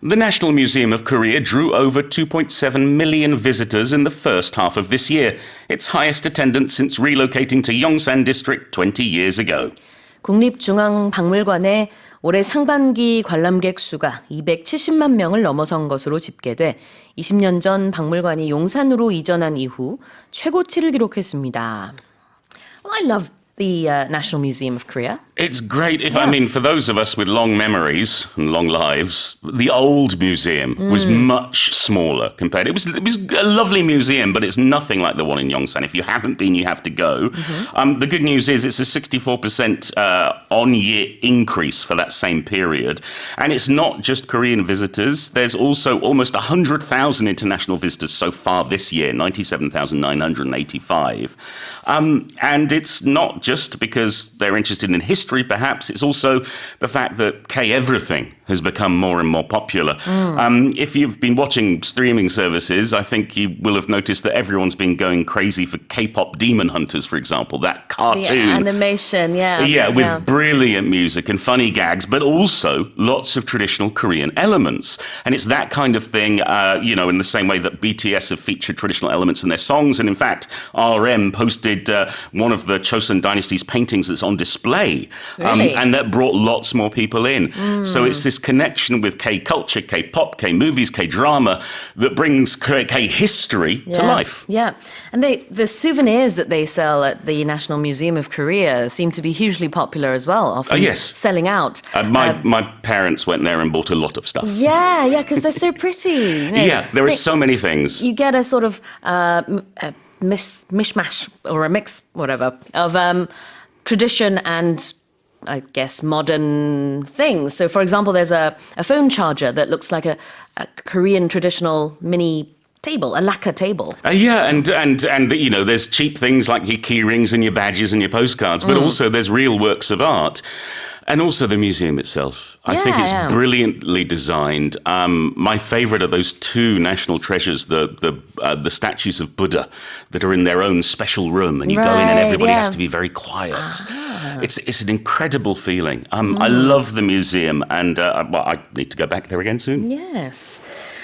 The National Museum of Korea drew over 2.7 million visitors in the first half of this year, its highest attendance since relocating to Yongsan District 20 years ago. 국립중앙박물관의 올해 상반기 관람객 수가 270만 명을 넘어선 것으로 집계돼 20년 전 박물관이 용산으로 이전한 이후 최고치를 기록했습니다. Well, I love the National Museum of Korea. It's great. I mean, for those of us with long memories and long lives, the old museum was much smaller compared. It was a lovely museum, but it's nothing like the one in Yongsan. If you haven't been, you have to go. The good news is it's a 64% on-year increase for that same period. And it's not just Korean visitors. There's also almost 100,000 international visitors so far this year, 97,985. And it's not just because they're interested in history, perhaps. It's also the fact that K-everything has become more and more popular. If you've been watching streaming services, I think you will have noticed that everyone's been going crazy for K-pop Demon Hunters, for example, that cartoon. The animation, Yeah, with brilliant music and funny gags, but also lots of traditional Korean elements. And it's that kind of thing, in the same way that BTS have featured traditional elements in their songs. And in fact, RM posted one of the Chosun Dynasty's paintings that's on display. Really? And that brought lots more people in. So it's this connection with K-culture, K-pop, K-movies, K-drama that brings K-history to life. Yeah, and the souvenirs that they sell at the National Museum of Korea seem to be hugely popular as well, often selling out. My parents went there and bought a lot of stuff. Yeah, because they're so pretty. There are so many things. You get a sort of mishmash or a mix, whatever, of tradition and I guess modern things. So for example, there's a phone charger that looks like a Korean traditional mini table, a lacquer table. And there's cheap things like your key rings and your badges and your postcards, but also there's real works of art. And also the museum itself. I think it's brilliantly designed. My favorite are those two national treasures, the statues of Buddha that are in their own special room. And you go in and everybody has to be very quiet. It's an incredible feeling. I love the museum and I need to go back there again soon. Yes.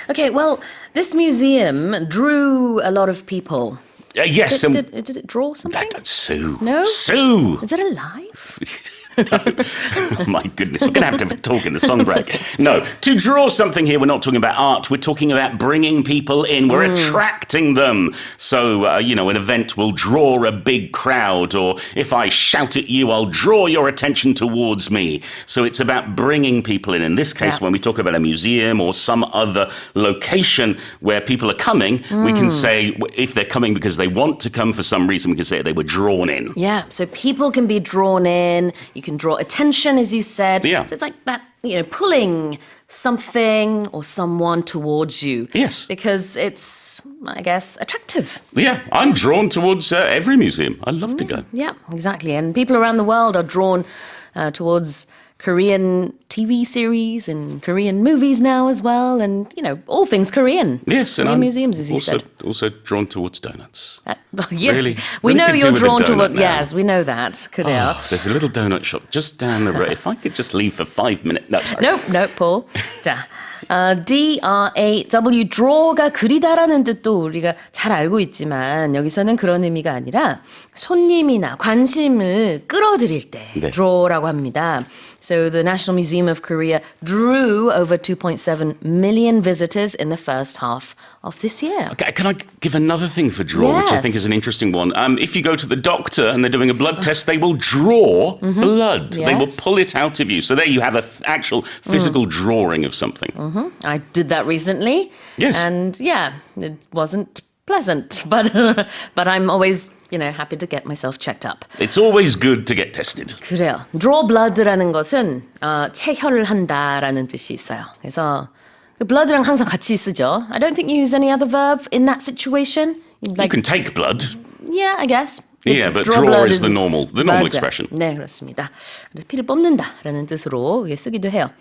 Okay, well, this museum drew a lot of people. Yes. Did it draw something? Sue. No? Sue! Is it alive? No. Oh my goodness, we're going to have a talk in the song break. No, to draw something here, we're not talking about art, we're talking about bringing people in, we're attracting them. So, an event will draw a big crowd, or if I shout at you, I'll draw your attention towards me. So it's about bringing people in. In this case, when we talk about a museum or some other location where people are coming, we can say, if they're coming because they want to come for some reason, we can say they were drawn in. Yeah, so people can be drawn in. You can draw attention, as you said. Yeah. So it's like that, pulling something or someone towards you. Yes. Because it's, I guess, attractive. Yeah, I'm drawn towards every museum. I love to go. Yeah, exactly. And people around the world are drawn towards Korean TV series and Korean movies now as well, and all things Korean. Yes, and Korean museums, as you said. Also drawn towards donuts. Yes, really, we know you're drawn towards. Yes, we know that. Korea. There's a little donut shop just down the road. If I could just leave for 5 minutes. No, sorry. No, Paul. 자. DRAW, draw가 그리다라는 뜻도 우리가 잘 알고 있지만 여기서는 그런 의미가 아니라 손님이나 관심을 끌어들일 때 draw라고 합니다. So the National Museum of Korea drew over 2.7 million visitors in the first half of this year. Okay, can I give another thing for draw, which I think is an interesting one? If you go to the doctor and they're doing a blood test, they will draw blood. Yes. They will pull it out of you. So there you have an actual physical drawing of something. I did that recently. Yes. And it wasn't pleasant, but I'm always happy to get myself checked up. It's always good to get tested. 그래요. Draw blood라는 것은 체혈을 한다라는 뜻이 있어요. 그래서 blood랑 항상 같이 쓰죠. I don't think you use any other verb in that situation. You can take blood. Yeah, I guess. Yeah, but draw draw blood is the normal 맞아. expression. 네, 그렇습니다. 그래서 피를 뽑는다라는 뜻으로 쓰기도 해요.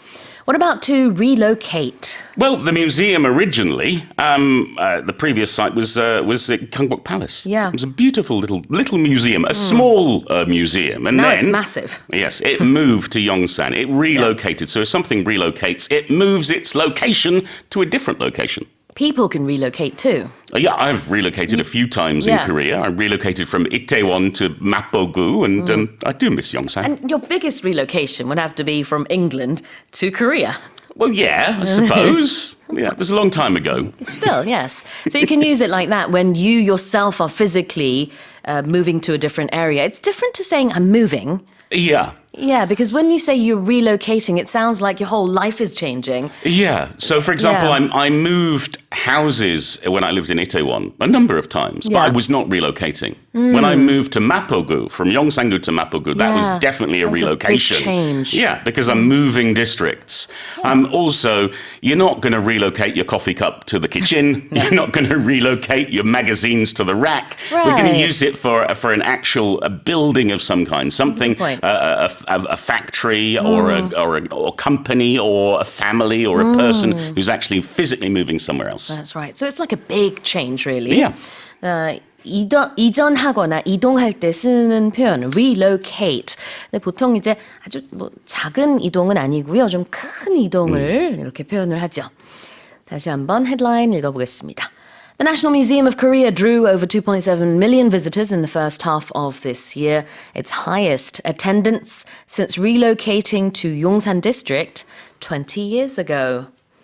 What about to relocate? Well, the museum originally, the previous site was at Gyeongbok Palace. Yeah. It was a beautiful little museum, a small museum, and Now then it's massive. Yes, it moved to Yongsan. It relocated. So if something relocates, it moves its location to a different location. People can relocate too. Yeah, I've relocated a few times in Korea. I relocated from Itaewon to Mapogu, and I do miss Yongsan. And your biggest relocation would have to be from England to Korea. Well, yeah, I suppose. Yeah, it was a long time ago. Still, yes. So you can use it like that when you yourself are physically moving to a different area. It's different to saying I'm moving. Yeah. Yeah, because when you say you're relocating, it sounds like your whole life is changing. Yeah. So, for example, Yeah. I moved houses when I lived in Itaewon a number of times, but I Yeah. was not relocating. When I moved to Mapogu, from Yongsan-gu to Mapogu, that was Yeah. definitely a That's a big relocation. change. Yeah, because I'm moving districts. Also, you're not going to relocate your coffee cup to the kitchen. You're not going to relocate your magazines to the rack. We're going to Right. use it for an actual building of some kind, something, point. a factory or a company or a family or a person who's actually physically moving somewhere else. That's right. So it's like a big change, really. Yeah. 이전하거나 이동할 때 쓰는 표현 relocate. 근데 보통 이제 아주 작은 이동은 아니고요. 좀 큰 이동을 이렇게 표현을 하죠. 다시 한번 헤드라인 읽어보겠습니다. The National Museum of Korea drew over 2.7 million visitors in the first half of this year, its highest attendance since relocating to Yongsan District 20 years ago.